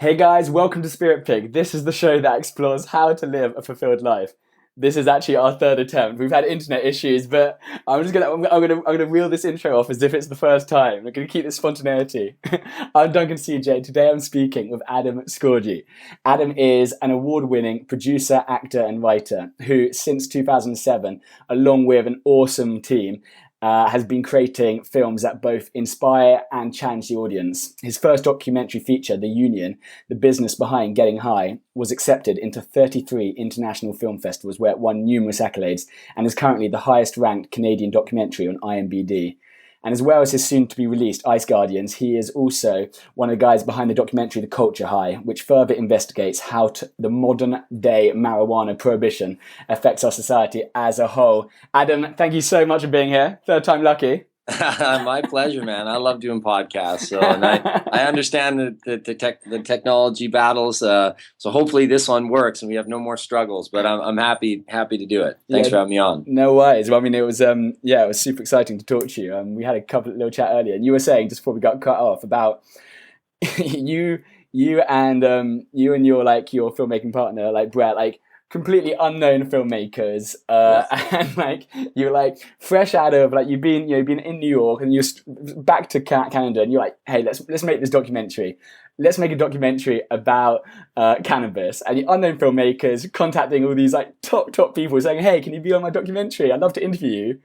Hey guys, welcome to Spirit Pig. This is the show that explores how to live a fulfilled life. This is actually our third attempt. We've had internet issues, but I'm gonna reel this intro off as if it's the first time. I'm gonna keep this spontaneity. I'm Duncan CJ. Today I'm speaking with Adam Scorgie. Adam is an award-winning producer, actor, and writer who, since 2007, along with an awesome team, has been creating films that both inspire and challenge the audience. His first documentary feature, The Union, the business behind Getting High, was accepted into 33 international film festivals where it won numerous accolades and is currently the highest ranked Canadian documentary on IMBD. And as well as his soon-to-be released Ice Guardians, he is also one of the guys behind the documentary The Culture High, which further investigates how the modern-day marijuana prohibition affects our society as a whole. Adam, thank you so much for being here. Third time lucky. My pleasure, man. I love doing podcasts, and I understand the technology battles. So hopefully this one works and we have no more struggles. But I'm happy to do it. Thanks for having me on. No worries. Well, I mean, it was it was super exciting to talk to you. We had a little chat earlier, and you were saying just before we got cut off about you and your filmmaking partner, like Brett, completely unknown filmmakers, and you're fresh out of you've been in New York and you're back to Canada, and you're like, hey, let's make this documentary. Let's make a documentary about cannabis. And the unknown filmmakers contacting all these top people saying, hey, can you be on my documentary? I'd love to interview you.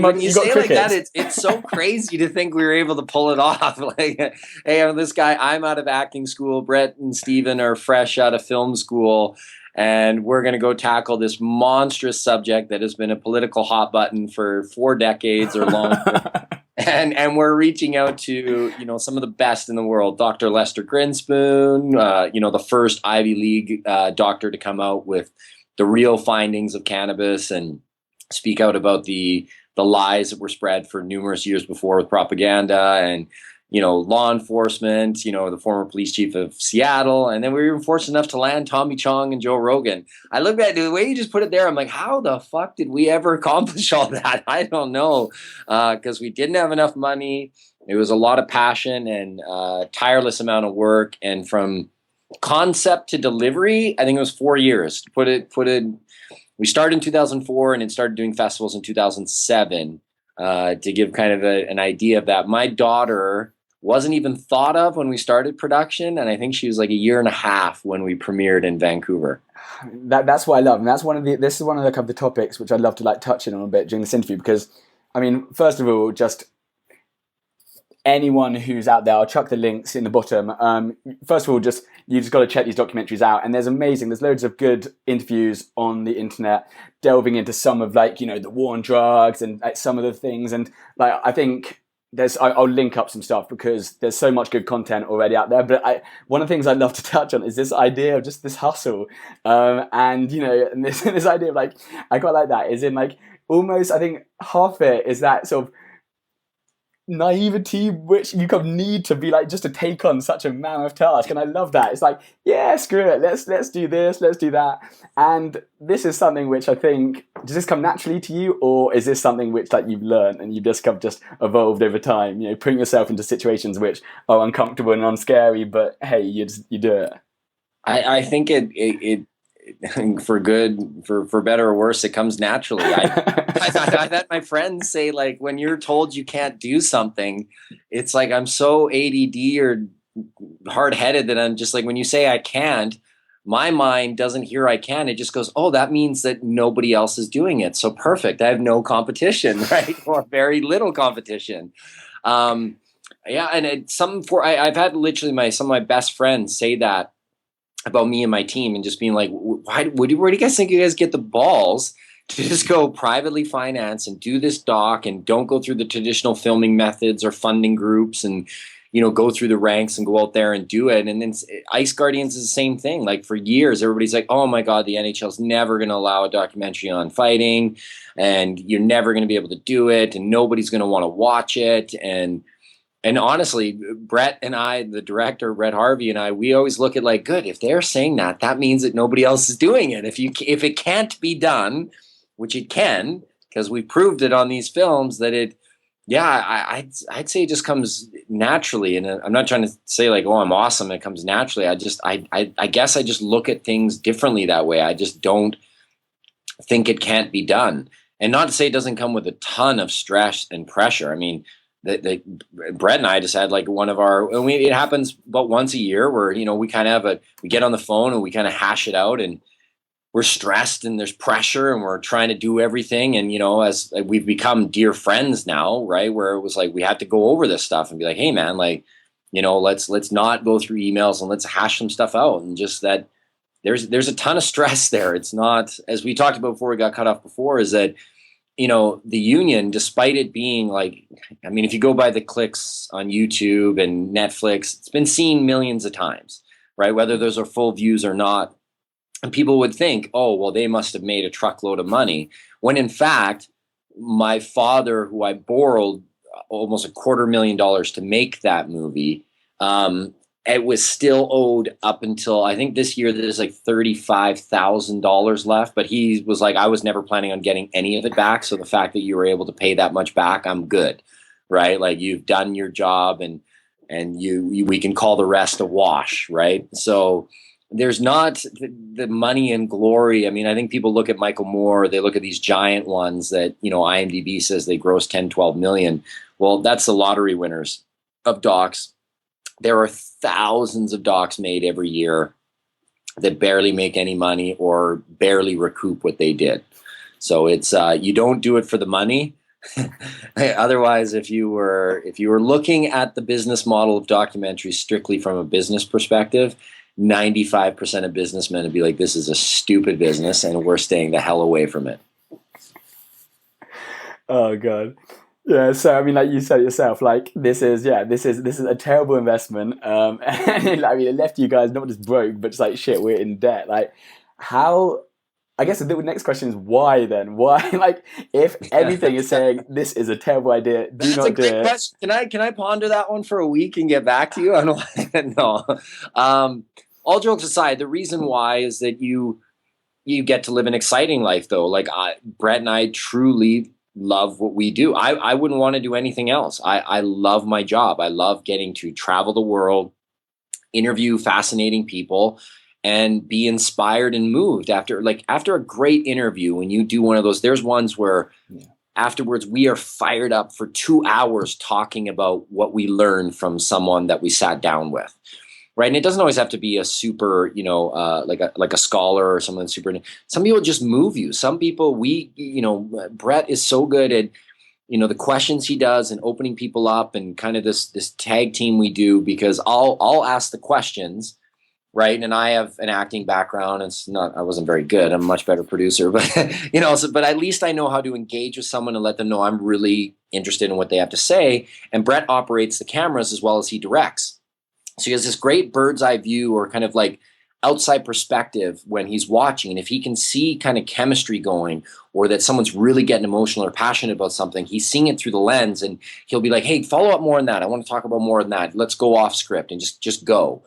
When you say like that, it's so crazy to think we were able to pull it off. Hey, I'm this guy. I'm out of acting school. Brett and Steven are fresh out of film school. And we're going to go tackle this monstrous subject that has been a political hot button for 4 decades or longer. and we're reaching out to, some of the best in the world. Dr. Lester Grinspoon, the first Ivy League doctor to come out with the real findings of cannabis and speak out about the lies that were spread for numerous years before with propaganda, and law enforcement, the former police chief of Seattle. And then we were fortunate enough to land Tommy Chong and Joe Rogan. I look at the way you just put it there. I'm like, how the fuck did we ever accomplish all that? I don't know. Because we didn't have enough money. It was a lot of passion and tireless amount of work. And from concept to delivery, I think it was 4 years. We started in 2004 and then started doing festivals in 2007. To give kind of an idea of that. My daughter wasn't even thought of when we started production, and I think she was like a year and a half when we premiered in Vancouver. That's what I love, and this is one of the topics which I'd love to touch in on a bit during this interview, because I mean, first of all, just anyone who's out there, I'll chuck the links in the bottom. First of all, you just got to check these documentaries out, and there's loads of good interviews on the internet delving into some of the war on drugs and some of the things, and I think I'll link up some stuff because there's so much good content already out there. But one of the things I'd love to touch on is this idea of just this hustle, and this idea of I quite like that is in almost, I think half it is that sort of naivety which you kind of need to be just to take on such a mammoth task, and I love that. It's yeah, screw it, let's do this, let's do that. And this is something which I think, does this come naturally to you, or is this something which you've learned and you've just evolved over time, putting yourself into situations which are uncomfortable and unscary, but hey, you do it? I think it for better or worse, it comes naturally. I've had my friends say, when you're told you can't do something, it's I'm so ADD or hard-headed that I'm just when you say I can't, my mind doesn't hear I can. It just goes, oh, that means that nobody else is doing it. So perfect. I have no competition, right? Or very little competition. And I've had literally some of my best friends say that about me and my team, and just being where do you guys think you guys get the balls to just go privately finance and do this doc and don't go through the traditional filming methods or funding groups and go through the ranks and go out there and do it? And then Ice Guardians is the same thing. For years, everybody's oh my God, the NHL's never going to allow a documentary on fighting, and you're never going to be able to do it, and nobody's going to want to watch it. And honestly, Brett and I, the director, Brett Harvey, and I, we always look at good, if they're saying that, that means that nobody else is doing it. If it can't be done, which it can, because we proved it on these films that it Yeah, I'd say it just comes naturally, and I'm not trying to say like, oh, I'm awesome. It comes naturally. I guess I just look at things differently that way. I just don't think it can't be done, and not to say it doesn't come with a ton of stress and pressure. I mean, the Brett and I just had like one of our, and it happens about once a year where we kind of we get on the phone and we kind of hash it out, and we're stressed and there's pressure and we're trying to do everything. And, as we've become dear friends now, right. Where it was like, we had to go over this stuff and be like, hey man, like, let's not go through emails and let's hash some stuff out. And just that there's a ton of stress there. It's not, as we talked about before we got cut off before, is that, the union, despite it being like, I mean, if you go by the clicks on YouTube and Netflix, it's been seen millions of times, right. Whether those are full views or not. And people would think, oh, well, they must have made a truckload of money. When in fact, my father, who I borrowed almost $250,000 to make that movie, it was still owed up until I think this year there's like $35,000 left. But he was like, I was never planning on getting any of it back. So the fact that you were able to pay that much back, I'm good, right? Like you've done your job, and we can call the rest a wash, right? So there's not the money and glory. I mean, I think people look at Michael Moore, they look at these giant ones that, IMDb says they gross 10, 12 million. Well, that's the lottery winners of docs. There are thousands of docs made every year that barely make any money or barely recoup what they did. So it's, you don't do it for the money. Otherwise, if you were looking at the business model of documentaries strictly from a business perspective, 95% of businessmen would be like, this is a stupid business and we're staying the hell away from it. Oh God. Yeah, so I mean, like you said yourself, like this is a terrible investment. And I mean, it left you guys not just broke, but just like shit, we're in debt. Like, how? I guess the next question is why then? Why? Like, if everything is saying this is a terrible idea, do That's not a do great it. question. Can I ponder that one for a week and get back to you? I don't no. All jokes aside, the reason why is that you get to live an exciting life, though. Like Brett and I truly love what we do. I wouldn't want to do anything else. I love my job. I love getting to travel the world, interview fascinating people, and be inspired and moved after a great interview. When you do one of those, there's ones where afterwards we are fired up for 2 hours talking about what we learned from someone that we sat down with. Right. And it doesn't always have to be a super, like a scholar or someone super. Some people just move you. Some people Brett is so good at, the questions he does and opening people up and kind of this tag team we do, because I'll ask the questions. Right. And I have an acting background. I wasn't very good. I'm a much better producer, but, but at least I know how to engage with someone and let them know I'm really interested in what they have to say. And Brett operates the cameras as well as he directs. So he has this great bird's eye view, or kind of like outside perspective when he's watching. And if he can see kind of chemistry going, or that someone's really getting emotional or passionate about something, he's seeing it through the lens, and he'll be like, hey, follow up more on that. I want to talk about more on that. Let's go off script and just go.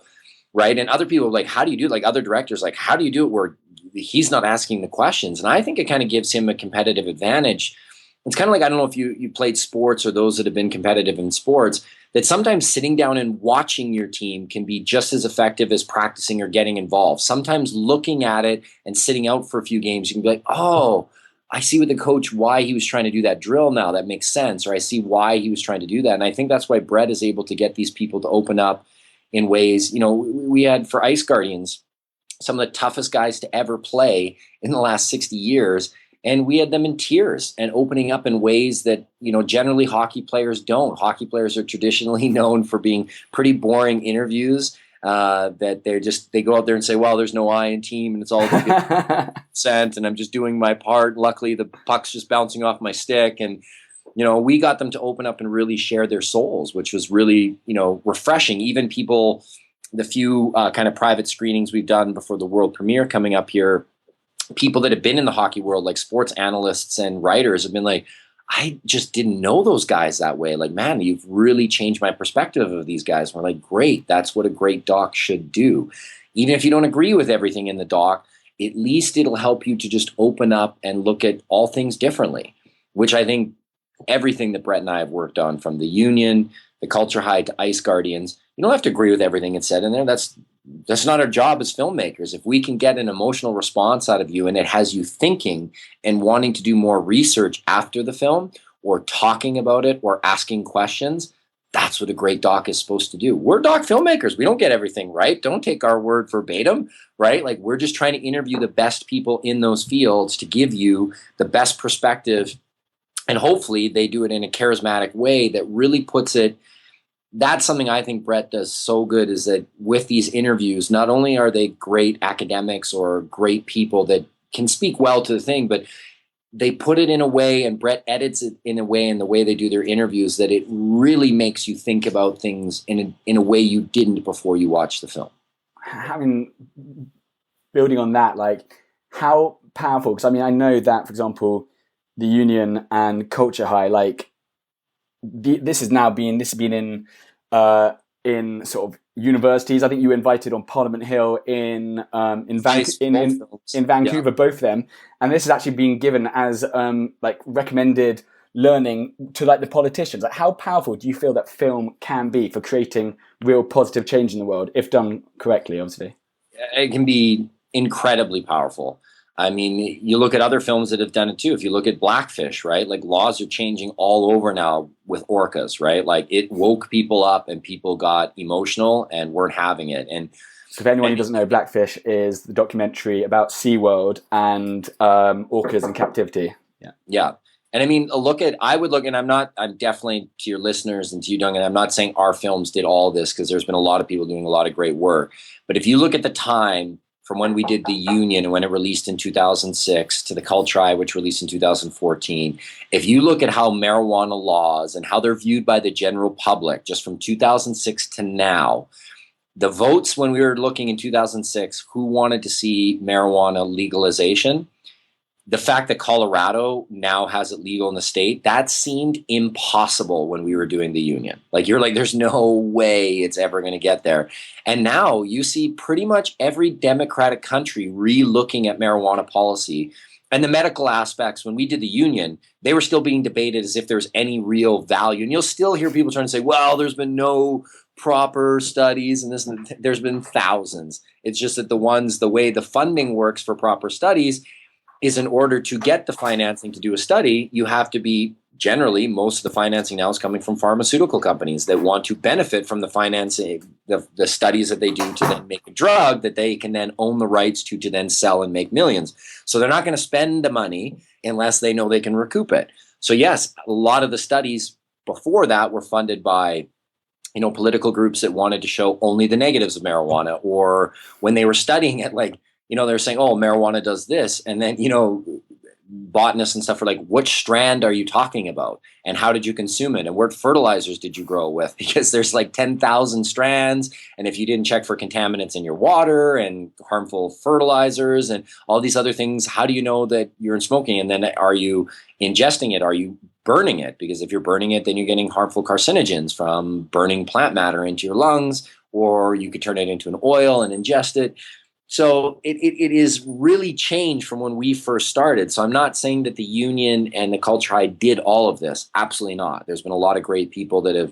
Right. And other people are like, how do you do it? Like other directors, like, how do you do it where he's not asking the questions? And I think it kind of gives him a competitive advantage. It's kind of like, I don't know if you played sports, or those that have been competitive in sports, that sometimes sitting down and watching your team can be just as effective as practicing or getting involved. Sometimes looking at it and sitting out for a few games, you can be like, oh, I see with the coach why he was trying to do that drill now. That makes sense. Or I see why he was trying to do that. And I think that's why Brett is able to get these people to open up in ways, we had for Ice Guardians, some of the toughest guys to ever play in the last 60 years. And we had them in tears and opening up in ways that, generally hockey players don't. Hockey players are traditionally known for being pretty boring interviews, that they go out there and say, well, there's no I in team and it's all percent and I'm just doing my part. Luckily, the puck's just bouncing off my stick. And, we got them to open up and really share their souls, which was really, refreshing. Even people, the few kind of private screenings we've done before the world premiere coming up here, people that have been in the hockey world, like sports analysts and writers, have been like, I just didn't know those guys that way. Like, man, you've really changed my perspective of these guys. We're like, great. That's what a great doc should do. Even if you don't agree with everything in the doc, at least it'll help you to just open up and look at all things differently, which I think everything that Brett and I have worked on, from the Union, the Culture High to Ice Guardians. You don't have to agree with everything that's said in there. That's not our job as filmmakers. If we can get an emotional response out of you and it has you thinking and wanting to do more research after the film, or talking about it, or asking questions, that's what a great doc is supposed to do. We're doc filmmakers. We don't get everything right. Don't take our word verbatim, right? Like, we're just trying to interview the best people in those fields to give you the best perspective. And hopefully they do it in a charismatic way that really puts it. That's something I think Brett does so good, is that with these interviews, not only are they great academics or great people that can speak well to the thing, but they put it in a way, and Brett edits it in a way, in the way they do their interviews, that it really makes you think about things in a way you didn't before you watch the film. Building on that, like, how powerful, because I mean, I know that, for example, the Union and Culture High, like, this has been in sort of universities. I think you were invited on Parliament Hill in Vancouver, yeah. Both of them, and this has actually been given as like recommended learning to like the politicians. Like, how powerful do you feel that film can be for creating real positive change in the world, if done correctly? Obviously, it can be incredibly powerful. I mean, you look at other films that have done it too. If you look at Blackfish, right? Like, laws are changing all over now with orcas, right? Like, it woke people up and people got emotional and weren't having it. And so, for anyone who doesn't know, Blackfish is the documentary about SeaWorld and orcas in captivity. Yeah. Yeah. And I mean, I'm definitely, to your listeners and to you, Duncan, I'm not saying our films did all this, because there's been a lot of people doing a lot of great work. But if you look at the time, from when we did the Union and when it released in 2006 to the Culture High, which released in 2014, if you look at how marijuana laws and how they're viewed by the general public, just from 2006 to now, the votes when we were looking in 2006, who wanted to see marijuana legalization, the fact that Colorado now has it legal in the state, that seemed impossible when we were doing the Union. Like, you're like, there's no way it's ever going to get there. And now you see pretty much every democratic country re-looking at marijuana policy. And the medical aspects, when we did the Union, they were still being debated as if there's any real value. And you'll still hear people trying to say, well, there's been no proper studies and this, and there's been thousands. It's just that the way the funding works for proper studies is, in order to get the financing to do a study, you have to be, generally, most of the financing now is coming from pharmaceutical companies that want to benefit from the financing, the studies that they do to then make a drug that they can then own the rights to then sell and make millions. So they're not going to spend the money unless they know they can recoup it. So yes, a lot of the studies before that were funded by, political groups that wanted to show only the negatives of marijuana, or when they were studying it, like, they're saying, oh, marijuana does this. And then, botanists and stuff are like, which strand are you talking about? And how did you consume it? And what fertilizers did you grow with? Because there's like 10,000 strands. And if you didn't check for contaminants in your water and harmful fertilizers and all these other things, how do you know that you're smoking? And then, are you ingesting it? Are you burning it? Because if you're burning it, then you're getting harmful carcinogens from burning plant matter into your lungs, or you could turn it into an oil and ingest it. So it is really changed from when we first started. So I'm not saying that the Union and the Culture High did all of this. Absolutely not. There's been a lot of great people that have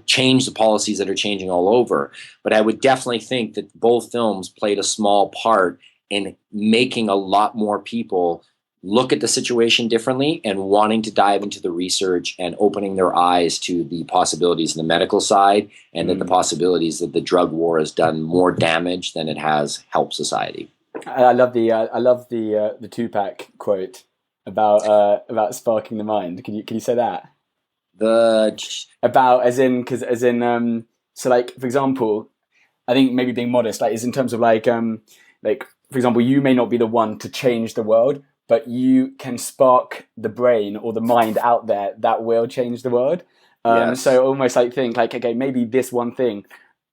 changed the policies that are changing all over. But I would definitely think that both films played a small part in making a lot more people look at the situation differently and wanting to dive into the research and opening their eyes to the possibilities in the medical side, and that the possibilities that the drug war has done more damage than it has helped society. I love the Tupac quote about sparking the mind. Can you say that? So, like, for example, I think maybe being modest, like, is in terms of like for example, you may not be the one to change the world, but you can spark the brain or the mind out there that will change the world. Yes. So almost like think like, okay, maybe this one thing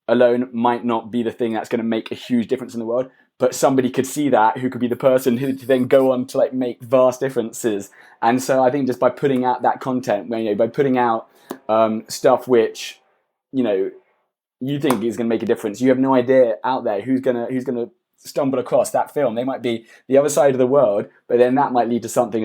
alone might not be the thing that's going to make a huge difference in the world, but somebody could see that, who could be the person who to then go on to like make vast differences. And so I think just by putting out that content, by putting out stuff which, you think is going to make a difference, you have no idea out there who's gonna stumble across that film. They might be the other side of the world, but then that might lead to something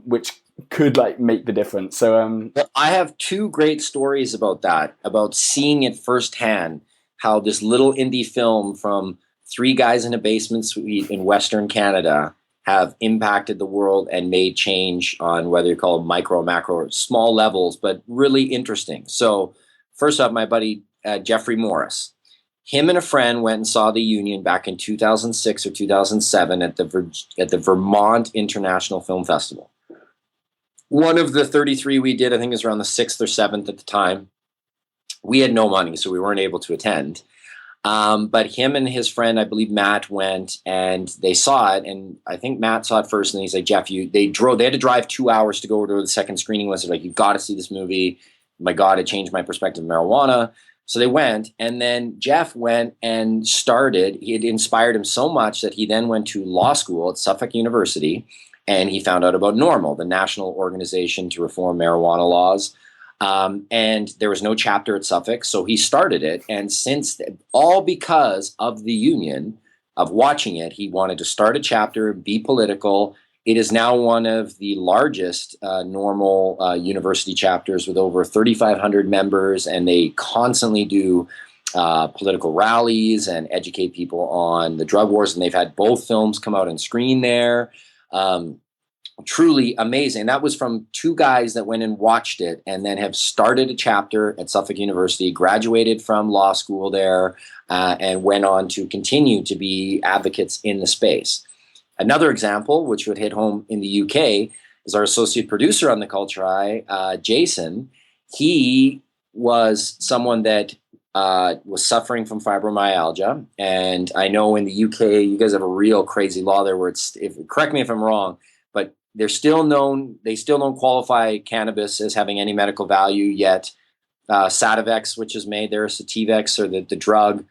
which could like make the difference. So Well, I have two great stories about that, about seeing it firsthand, how this little indie film from three guys in a basement suite in Western Canada have impacted the world and made change on whether you call it micro, macro, or small levels, but really interesting. So first off, my buddy Jeffrey Morris, him and a friend went and saw the Union back in 2006 or 2007 at the Vermont International Film Festival. One of the 33 we did, I think it was around the 6th or 7th at the time. We had no money, so we weren't able to attend. But him and his friend, I believe Matt, went and they saw it. And I think Matt saw it first. And he's like, Jeff, they had to drive 2 hours to go to the second screening list. They're like, you've got to see this movie. My God, it changed my perspective of marijuana. So they went. And then Jeff went and it inspired him so much that he then went to law school at Suffolk University. And he found out about NORML, the National Organization to Reform Marijuana Laws. And there was no chapter at Suffolk, so he started it. And all because of the Union, of watching it, he wanted to start a chapter, be political. It is now one of the largest NORML university chapters with over 3,500 members, and they constantly do political rallies and educate people on the drug wars. And they've had both films come out and screen there. Truly amazing. That was from two guys that went and watched it and then have started a chapter at Suffolk University, graduated from law school there, and went on to continue to be advocates in the space. Another example, which would hit home in the UK, is our associate producer on The Culture Eye, Jason. He was someone that was suffering from fibromyalgia. And I know in the UK, you guys have a real crazy law there where correct me if I'm wrong, but they still don't qualify cannabis as having any medical value yet. Sativex, which is made there, Sativex, or the drug,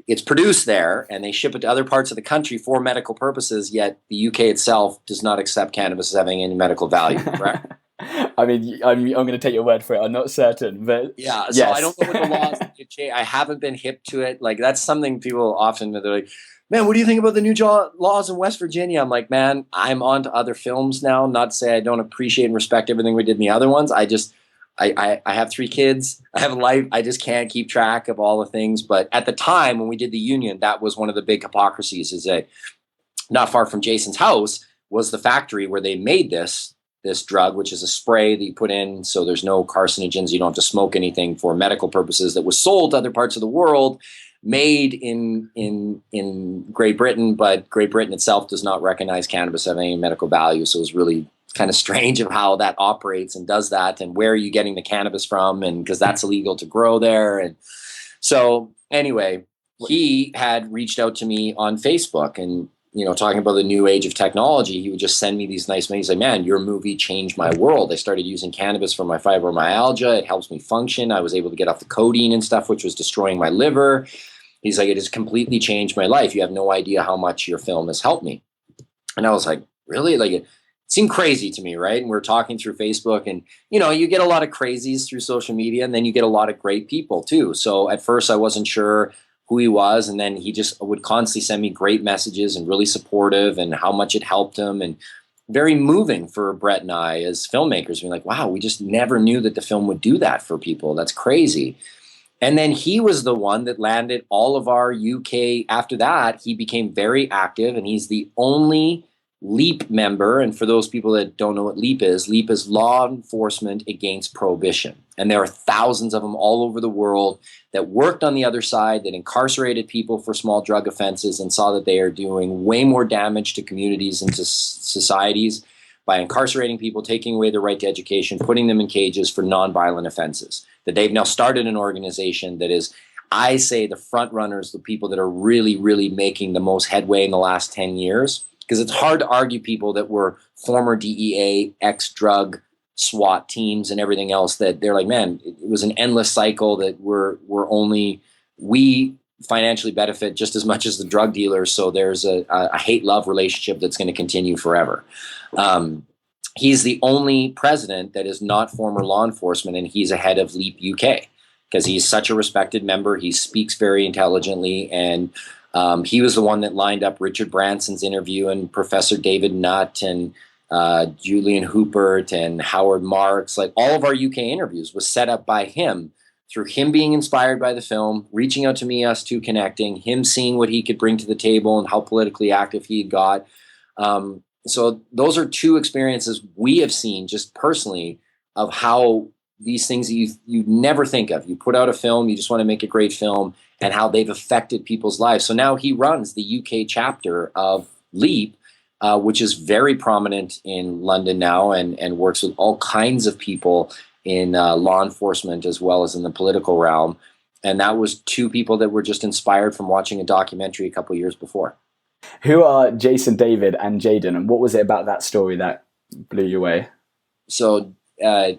it's produced there and they ship it to other parts of the country for medical purposes, yet the UK itself does not accept cannabis as having any medical value, correct? I mean, I'm going to take your word for it. I'm not certain, but yeah. So yes. I don't know what the laws change. I haven't been hip to it. Like that's something people often they're like, man, what do you think about the new laws in West Virginia? I'm like, man, I'm on to other films now. Not to say I don't appreciate and respect everything we did in the other ones. I have 3 kids. I have a life. I just can't keep track of all the things. But at the time when we did the Union, that was one of the big hypocrisies. Is that not far from Jason's house was the factory where they made this drug, which is a spray that you put in so there's no carcinogens. You don't have to smoke anything for medical purposes, that was sold to other parts of the world, made in Great Britain, but Great Britain itself does not recognize cannabis having any medical value. So it's really kind of strange of how that operates and does that, and where are you getting the cannabis from, and because that's illegal to grow there. And so anyway, he had reached out to me on Facebook and, talking about the new age of technology, he would just send me these nice messages. He's like, man, your movie changed my world. I started using cannabis for my fibromyalgia. It helps me function. I was able to get off the codeine and stuff, which was destroying my liver. He's like, it has completely changed my life. You have no idea how much your film has helped me. And I was like, really? Like, it seemed crazy to me, right? And we're talking through Facebook, and, you get a lot of crazies through social media, and then you get a lot of great people too. So at first I wasn't sure who he was, and then he just would constantly send me great messages and really supportive, and how much it helped him, and very moving for Brett and I as filmmakers. We're like, wow, we just never knew that the film would do that for people. That's crazy. And then he was the one that landed all of our UK. After that, he became very active, and he's the only LEAP member. And for those people that don't know what LEAP is Law Enforcement Against Prohibition. And there are thousands of them all over the world that worked on the other side, that incarcerated people for small drug offenses, and saw that they are doing way more damage to communities and to societies by incarcerating people, taking away their right to education, putting them in cages for nonviolent offenses. That they've now started an organization that is, I say, the front runners, the people that are really, really making the most headway in the last 10 years. Because it's hard to argue people that were former DEA, ex-drug, SWAT teams and everything else, that they're like, man, it was an endless cycle that we financially benefit just as much as the drug dealers. So there's a hate-love relationship that's going to continue forever. He's the only president that is not former law enforcement, and he's ahead of LEAP UK because he's such a respected member. He speaks very intelligently, and he was the one that lined up Richard Branson's interview and Professor David Nutt and Julian Houpert and Howard Marks, like all of our UK interviews was set up by him, through him being inspired by the film, reaching out to me, us two connecting, him seeing what he could bring to the table and how politically active he got. So those are two experiences we have seen just personally of how these things that you never think of. You put out a film, you just want to make a great film, and how they've affected people's lives. So now he runs the UK chapter of LEAP, which is very prominent in London now, and works with all kinds of people in law enforcement as well as in the political realm. And that was two people that were just inspired from watching a documentary a couple of years before. Who are Jason, David, and Jaden, and what was it about that story that blew you away? So, that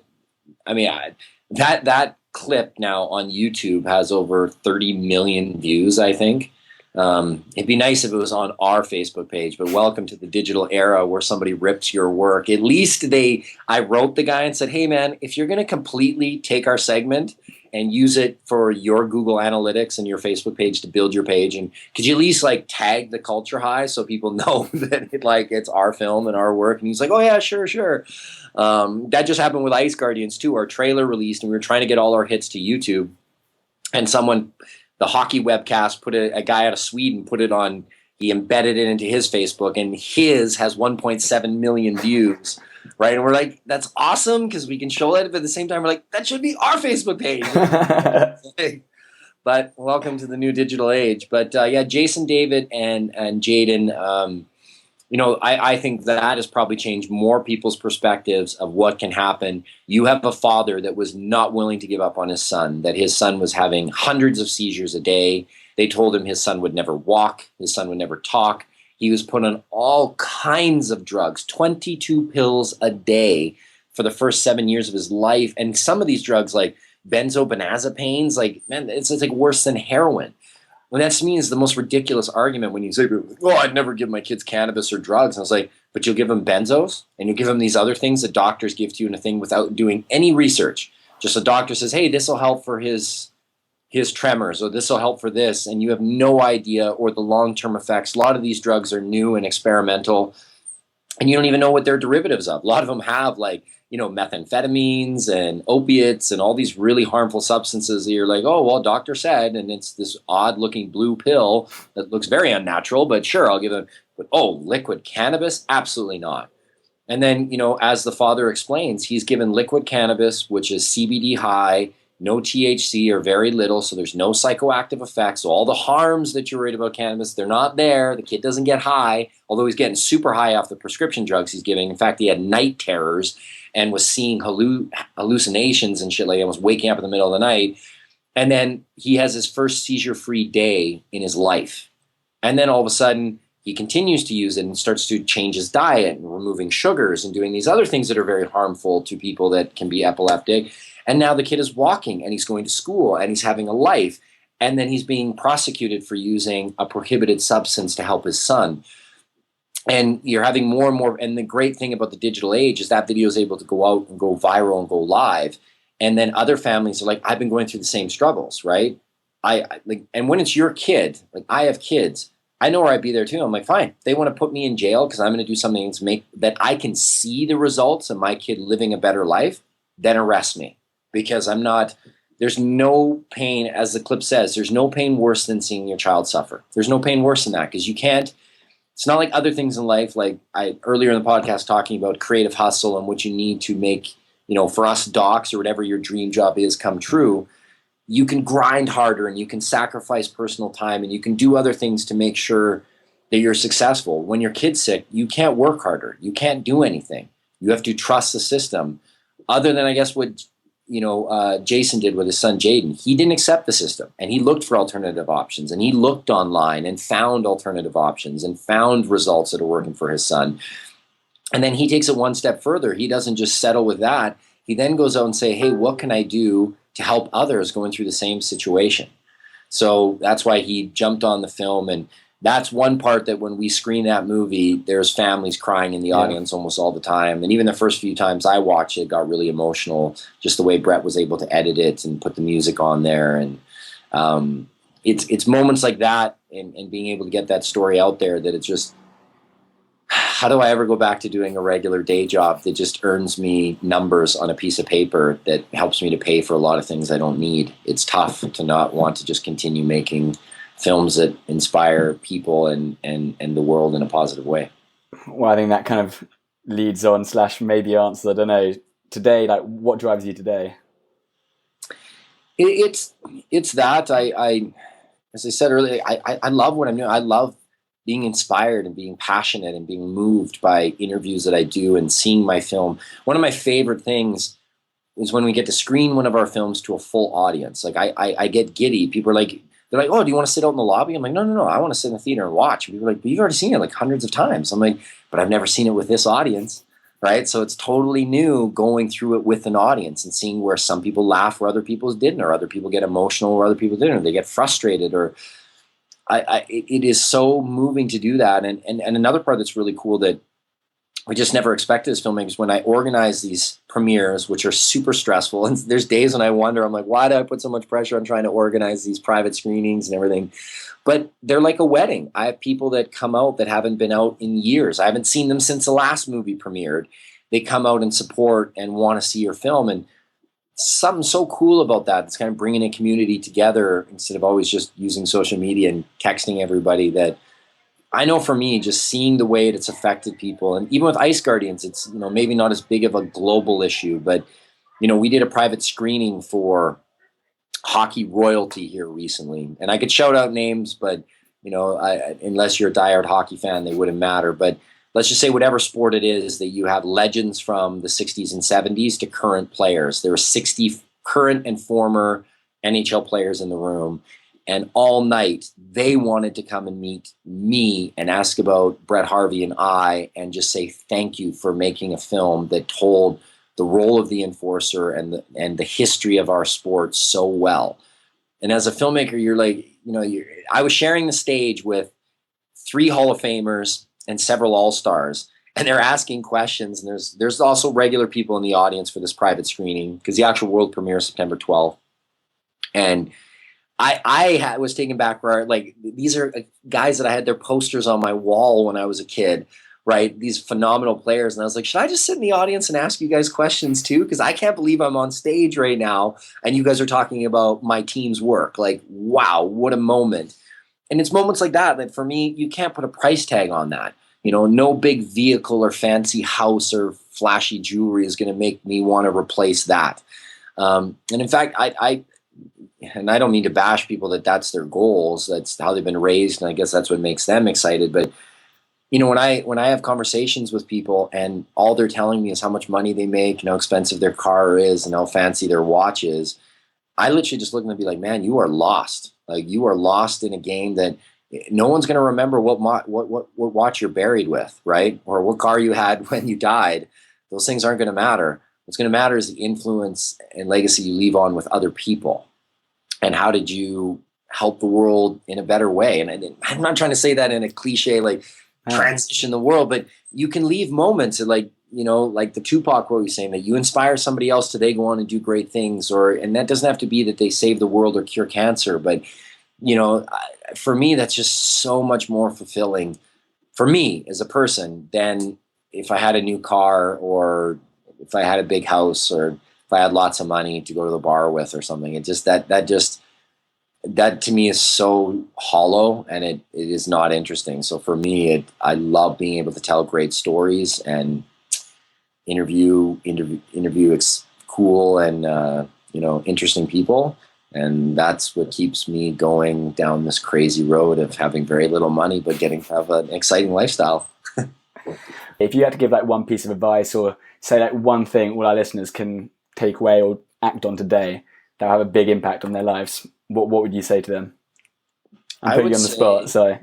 clip now on YouTube has over 30 million views, I think. It'd be nice if it was on our Facebook page, but welcome to the digital era where somebody rips your work. At least I wrote the guy and said, hey man, if you're going to completely take our segment and use it for your Google Analytics and your Facebook page to build your page, and could you at least like tag the Culture High so people know that it's our film and our work? And he's like, oh yeah, sure. That just happened with Ice Guardians too. Our trailer released and we were trying to get all our hits to YouTube, and the hockey webcast put a guy out of Sweden put it on, he embedded it into his Facebook, and his has 1.7 million views, right? And we're like, that's awesome because we can show it, but at the same time we're like, that should be our Facebook page. But welcome to the new digital age. But yeah, Jason, David, and Jaden, I think that has probably changed more people's perspectives of what can happen. You have a father that was not willing to give up on his son, that his son was having hundreds of seizures a day. They told him his son would never walk, his son would never talk. He was put on all kinds of drugs, 22 pills a day for the first 7 years of his life. And some of these drugs, like benzodiazepines, like, man, it's like worse than heroin. Well, that to me is the most ridiculous argument when you say, oh, I'd never give my kids cannabis or drugs. And I was like, but you'll give them benzos and you'll give them these other things that doctors give to you in a thing without doing any research. Just a doctor says, hey, this will help for his tremors, or this will help for this. And you have no idea, or the long-term effects. A lot of these drugs are new and experimental, and you don't even know what they're derivatives of. A lot of them have methamphetamines and opiates and all these really harmful substances that you're like, oh, well, doctor said, and it's this odd looking blue pill that looks very unnatural, but sure, I'll give it. But oh, liquid cannabis? Absolutely not. And then, as the father explains, he's given liquid cannabis, which is CBD high, no THC or very little, so there's no psychoactive effects. So all the harms that you're worried about cannabis, they're not there. The kid doesn't get high, although he's getting super high off the prescription drugs he's giving. In fact, he had night terrors and was seeing hallucinations and shit, like almost waking up in the middle of the night. And then he has his first seizure-free day in his life. And then all of a sudden, he continues to use it and starts to change his diet and removing sugars and doing these other things that are very harmful to people that can be epileptic. And now the kid is walking and he's going to school and he's having a life. And then he's being prosecuted for using a prohibited substance to help his son. And you're having more and more. And the great thing about the digital age is that video is able to go out and go viral and go live. And then other families are like, I've been going through the same struggles, right? And when it's your kid, like I have kids, I know where I'd be there too. I'm like, fine, they want to put me in jail because I'm going to do something to make that I can see the results of my kid living a better life, then arrest me. Because there's no pain, as the clip says, there's no pain worse than seeing your child suffer. There's no pain worse than that, because you can't, it's not like other things in life, like I earlier in the podcast talking about creative hustle and what you need to make, for us docs or whatever your dream job is come true. You can grind harder and you can sacrifice personal time and you can do other things to make sure that you're successful. When your kid's sick, you can't work harder. You can't do anything. You have to trust the system. Other than, I guess, what Jason did with his son Jaden. He didn't accept the system, and he looked for alternative options, and he looked online and found alternative options and found results that are working for his son. And then he takes it one step further. He doesn't just settle with that. He then goes out and say, hey, what can I do to help others going through the same situation? So that's why he jumped on the film. And that's one part that when we screen that movie, there's families crying in the audience almost all the time. And even the first few times I watched it, got really emotional, just the way Brett was able to edit it and put the music on there. And it's moments like that and being able to get that story out there that it's just, how do I ever go back to doing a regular day job that just earns me numbers on a piece of paper that helps me to pay for a lot of things I don't need? It's tough to not want to just continue making films that inspire people and the world in a positive way. Well, I think that kind of leads on / maybe answers, I don't know, today, like what drives you today? It's that I as I said earlier, I love what I'm doing. I love being inspired and being passionate and being moved by interviews that I do and seeing my film. One of my favorite things is when we get to screen one of our films to a full audience. Like I get giddy. People are like, they're like, oh, do you want to sit out in the lobby? I'm like, no. I want to sit in the theater and watch. And people are like, but you've already seen it like hundreds of times. I'm like, but I've never seen it with this audience. Right. So it's totally new going through it with an audience and seeing where some people laugh where other people didn't, or other people get emotional where other people didn't, or they get frustrated, or it is so moving to do that. And another part that's really cool that we just never expected as filmmakers, when I organize these premieres, which are super stressful, and there's days when I wonder, I'm like, why do I put so much pressure on trying to organize these private screenings and everything? But they're like a wedding. I have people that come out that haven't been out in years. I haven't seen them since the last movie premiered. They come out and support and want to see your film. And something so cool about that. It's kind of bringing a community together instead of always just using social media and texting everybody. That I know for me, just seeing the way it's affected people, and even with Ice Guardians, it's, you know, maybe not as big of a global issue, but, you know, we did a private screening for hockey royalty here recently, and I could shout out names, but, you know, unless you're a diehard hockey fan, they wouldn't matter. But let's just say whatever sport it is, that you have legends from the 60s and 70s to current players. There were 60 current and former NHL players in the room. And all night, they wanted to come and meet me and ask about Brett Harvey and I, and just say thank you for making a film that told the role of the enforcer and the history of our sport so well. And as a filmmaker, you're like, you know, I was sharing the stage with 3 Hall of Famers and several All-Stars, and they're asking questions. And there's also regular people in the audience for this private screening, because the actual world premiere is September 12th. And I was taken back where, like, these are guys that I had their posters on my wall when I was a kid, right? These phenomenal players. And I was like, should I just sit in the audience and ask you guys questions too? Because I can't believe I'm on stage right now and you guys are talking about my team's work. Like, wow, what a moment. And it's moments like that for me, you can't put a price tag on that. You know, no big vehicle or fancy house or flashy jewelry is going to make me want to replace that. And in fact, and I don't mean to bash people that's their goals. That's how they've been raised, and I guess that's what makes them excited. But, you know, when I have conversations with people and all they're telling me is how much money they make and how expensive their car is and how fancy their watch is, I literally just look at them and be like, man, you are lost. Like, you are lost in a game that no one's going to remember what watch you're buried with, right? Or what car you had when you died. Those things aren't going to matter. What's going to matter is the influence and legacy you leave on with other people. And how did you help the world in a better way? And I'm not trying to say that in a cliche, like transition the world, but you can leave moments of, like, you know, like the Tupac quote you're saying, that you inspire somebody else today, go on and do great things. And that doesn't have to be that they save the world or cure cancer. But, you know, for me, that's just so much more fulfilling for me as a person than if I had a new car, or if I had a big house, or if I had lots of money to go to the bar with or something. It just that to me is so hollow, and it is not interesting. So for me, I love being able to tell great stories and interview cool and you know, interesting people, and that's what keeps me going down this crazy road of having very little money but getting to have an exciting lifestyle. If you had to give like one piece of advice, or say like one thing all our listeners can take away or act on today that'll have a big impact on their lives, what would you say to them? I'm putting you on the spot, sorry.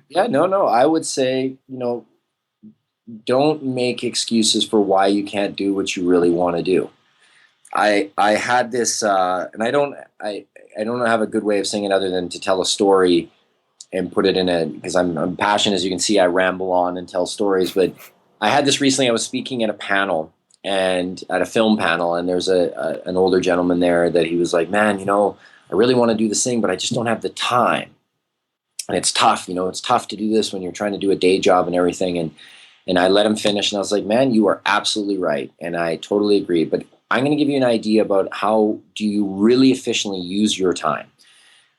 Yeah, no. I would say, you know, don't make excuses for why you can't do what you really want to do. I had this, and I don't have a good way of saying it other than to tell a story and put it in because I'm passionate, as you can see. I ramble on and tell stories, but I had this recently. I was speaking at a panel, and at a film panel, and there's an older gentleman there that he was like, man, you know, I really want to do this thing, but I just don't have the time. And it's tough, it's tough to do this when you're trying to do a day job and everything. And I let him finish, and I was like, man, you are absolutely right. And I totally agree. But I'm going to give you an idea about how do you really efficiently use your time.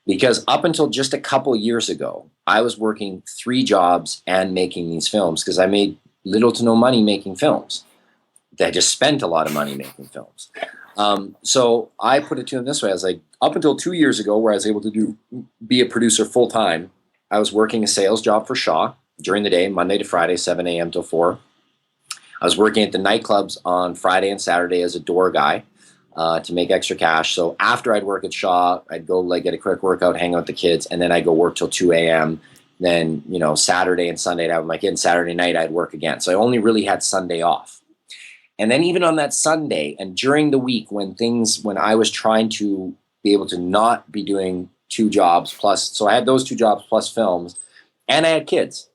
Because up until just a couple years ago, I was working 3 jobs and making these films because I made little to no money making films. I just spent a lot of money making films. So I put it to him this way. I was like, up until 2 years ago, where I was able to be a producer full time, I was working a sales job for Shaw during the day, Monday to Friday, 7 a.m. till 4. I was working at the nightclubs on Friday and Saturday as a door guy to make extra cash. So after I'd work at Shaw, I'd go like get a quick workout, hang out with the kids, and then I'd go work till 2 a.m. Then, Saturday and Sunday I'd have my kids. Saturday night I'd work again. So I only really had Sunday off. And then even on that Sunday and during the week when I was trying to be able to not be doing 2 jobs plus, so I had those 2 jobs plus films, and I had kids.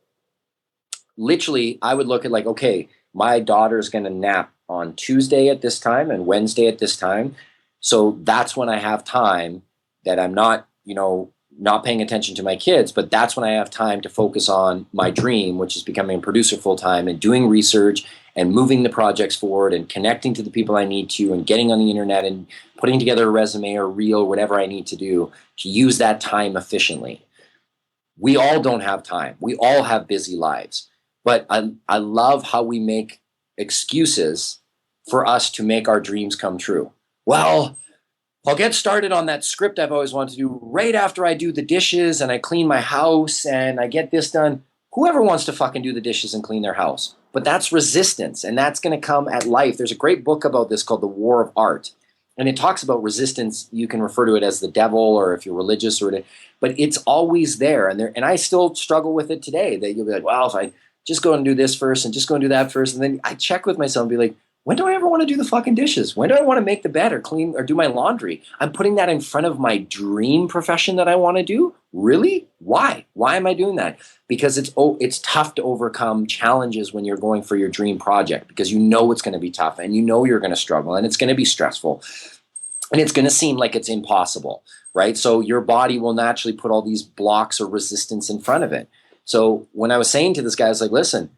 Literally, I would look at like, okay, my daughter's going to nap on Tuesday at this time and Wednesday at this time. So that's when I have time that I'm not, not paying attention to my kids, but that's when I have time to focus on my dream, which is becoming a producer full time and doing research and moving the projects forward and connecting to the people I need to and getting on the internet and putting together a resume or reel, whatever I need to do to use that time efficiently. We all don't have time. We all have busy lives. But I love how we make excuses for us to make our dreams come true. Well, I'll get started on that script I've always wanted to do right after I do the dishes and I clean my house and I get this done. Whoever wants to fucking do the dishes and clean their house? But that's resistance, and that's going to come at life. There's a great book about this called The War of Art. And it talks about resistance. You can refer to it as the devil, or if you're religious, but it's always there. And I still struggle with it today. That you'll be like, well, if I just go and do this first and just go and do that first. And then I check with myself and be like, when do I ever want to do the fucking dishes? When do I want to make the bed or clean or do my laundry? I'm putting that in front of my dream profession that I want to do. Really? Why? Why am I doing that? Because it's tough to overcome challenges when you're going for your dream project, because it's going to be tough and you're going to struggle and it's going to be stressful and it's going to seem like it's impossible, right? So your body will naturally put all these blocks or resistance in front of it. So when I was saying to this guy, I was like, listen,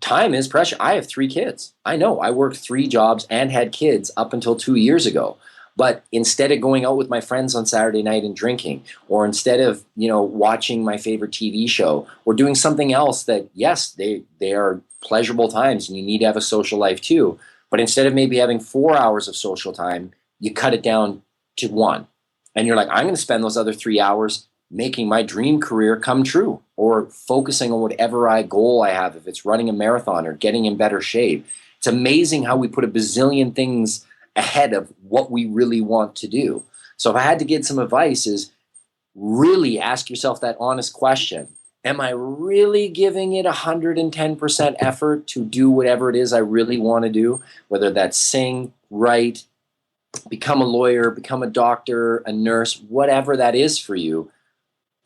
time is precious. I have 3 kids. I know I worked 3 jobs and had kids up until 2 years ago. But instead of going out with my friends on Saturday night and drinking, or instead of, watching my favorite TV show or doing something else that, yes, they are pleasurable times and you need to have a social life too. But instead of maybe having 4 hours of social time, you cut it down to 1. And you're like, I'm going to spend those other 3 hours making my dream career come true, or focusing on whatever goal I have, if it's running a marathon or getting in better shape. It's amazing how we put a bazillion things ahead of what we really want to do. So if I had to get some advice, is really ask yourself that honest question. Am I really giving it 110% effort to do whatever it is I really want to do? Whether that's sing, write, become a lawyer, become a doctor, a nurse, whatever that is for you.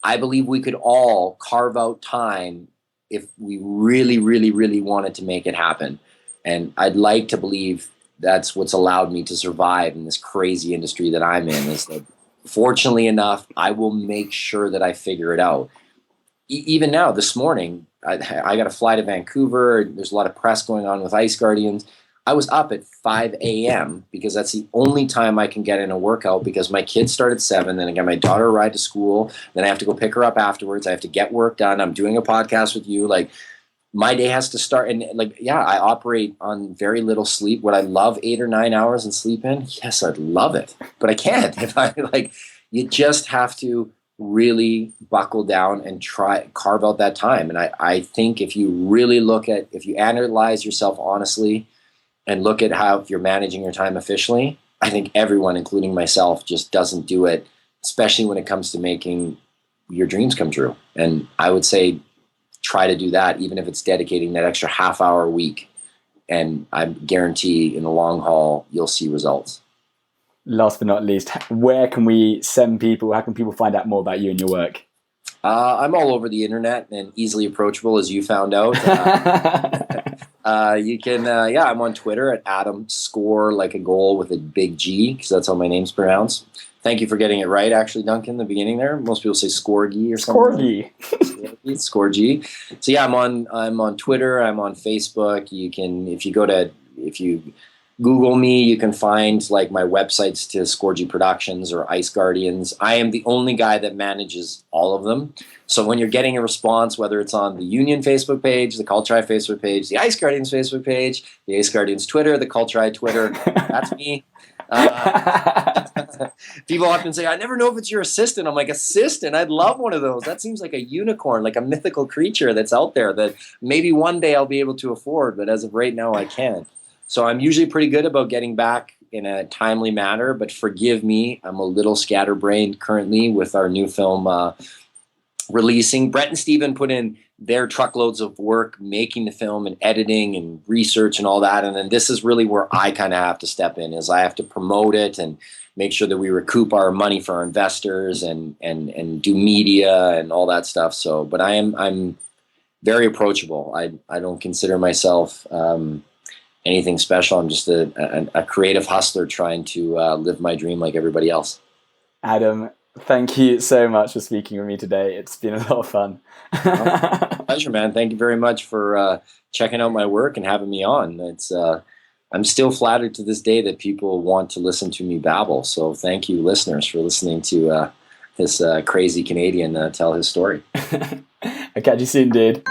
I believe we could all carve out time if we really, really, really wanted to make it happen. And I'd like to believe that's what's allowed me to survive in this crazy industry that I'm in, is that fortunately enough, I will make sure that I figure it out. Even now, this morning, I got to fly to Vancouver. There's a lot of press going on with Ice Guardians. I was up at 5 a.m. because that's the only time I can get in a workout, because my kids start at 7, then I got my daughter a ride to school, then I have to go pick her up afterwards. I have to get work done. I'm doing a podcast with you. Like, my day has to start. And I operate on very little sleep. Would I love 8 or 9 hours and sleep in? Yes, I'd love it. But I can't. You just have to really buckle down and carve out that time. And I think if you really if you analyze yourself honestly, and look at how you're managing your time efficiently, I think everyone, including myself, just doesn't do it, especially when it comes to making your dreams come true. And I would say try to do that, even if it's dedicating that extra half hour a week. And I guarantee in the long haul, you'll see results. Last but not least, where can we send people? How can people find out more about you and your work? I'm all over the internet and easily approachable, as you found out. You can, I'm on Twitter at Adam Score like a goal with a big G, because that's how my name's pronounced. Thank you for getting it right, actually, Duncan, in the beginning there. Most people say Scorgie or something. Scorgie. Scorgie. So yeah, I'm on Twitter. I'm on Facebook. You can, if you Google me, you can find like my websites to Scorgie Productions or Ice Guardians. I am the only guy that manages all of them. So when you're getting a response, whether it's on the Union Facebook page, the Culture Eye Facebook page, the Ice Guardians Facebook page, the Ice Guardians Twitter, the Culture Eye Twitter, that's me. People often say, I never know if it's your assistant. I'm like, assistant? I'd love one of those. That seems like a unicorn, like a mythical creature that's out there that maybe one day I'll be able to afford, but as of right now, I can't. So I'm usually pretty good about getting back in a timely manner, but forgive me, I'm a little scatterbrained currently with our new film releasing. Brett and Steven put in their truckloads of work making the film and editing and research and all that, and then this is really where I kind of have to step in, is I have to promote it and make sure that we recoup our money for our investors and do media and all that stuff. So, but I'm very approachable. I don't consider myself anything special. I'm just a creative hustler trying to live my dream like everybody else. Adam, thank you so much for speaking with me today. It's been a lot of fun. Pleasure, man. Thank you very much for checking out my work and having me on. I'm still flattered to this day that people want to listen to me babble. So thank you, listeners, for listening to this crazy Canadian tell his story. I'll catch you soon, dude.